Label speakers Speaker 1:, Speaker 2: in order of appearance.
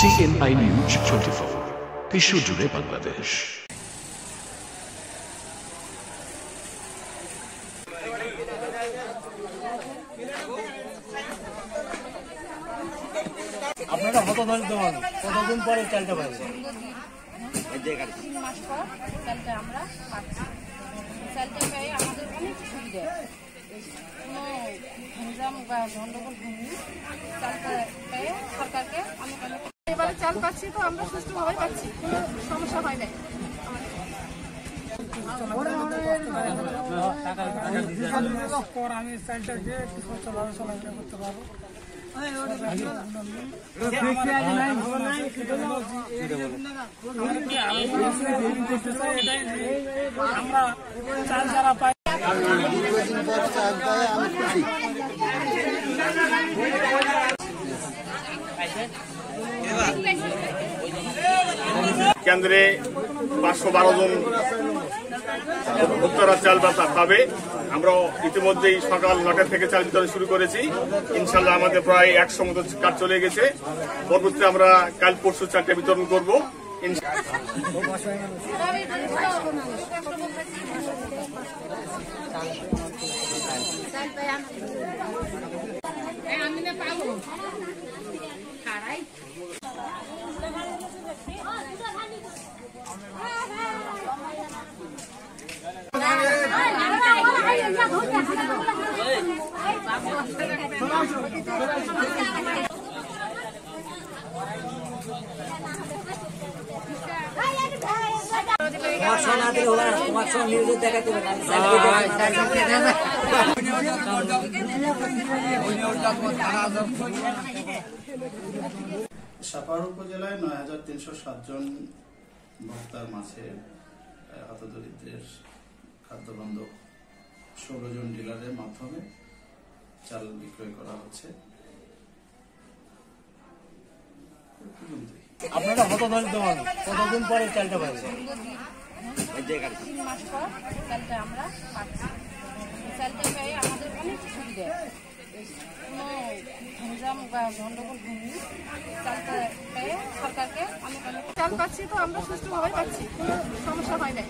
Speaker 1: CNI news 24 বিশ্বজুড়ে বাংলাদেশ।
Speaker 2: আপনারা হতদরিদ্র মানুষ, কতদিন পরে চালটা পাবেন?
Speaker 3: 3 মাস পর চালটা আমরা পাচ্ছি। চালটা পেয়ে আমাদের অনেক সুবিধা, কোনো ঝঞ্ঝাম বা গন্ডগোল হয়নি। চালটা পেয়ে সরকারকে অনেক অনেক এবারে চাল পাচ্ছি, তো আমরা সুষ্ঠুভাবে পাচ্ছি, কোনো সমস্যা হয় নাই।
Speaker 2: আমি চালটাকে একটু সুস্থভাবে চলাফেরা করতে পারবো। আমরা চাল যারা পাই
Speaker 4: কেন্দ্রে 512 জন ভোক্তারা চাল পাবে। আমরা ইতিমধ্যেই সকাল 9টা থেকে চাল বিতরণ শুরু করেছি। ইনশাল্লাহ আমাদের প্রায় 100 মতো কাজ চলে গেছে। পরবর্তীতে আমরা কাল পরশু চালটা বিতরণ করব।
Speaker 5: সাপাহার উপজেলায় 9307 জন ভোক্তার মাঝে হতদরিদ্রের খাদ্যবান্ধব 16 জন ডিলারের মাধ্যমে চাল বিক্রয় করা হচ্ছে।
Speaker 2: আপনারা হতদরিদ্র মানুষ, কতদিন পরে চালটা পাবেন?
Speaker 3: 3 মাস পর চালটা আমরা পাচ্ছি। চালটা পেয়ে আমাদের অনেক সুবিধা, কোনো ঝঞ্ঝাম বা গন্ডগোল হয়নি। চালটা পেয়ে সরকারকে অনেক অনেক চাল পাচ্ছি, তো আমরা সুষ্ঠুভাবে পাচ্ছি, কোনো সমস্যা হয় নাই।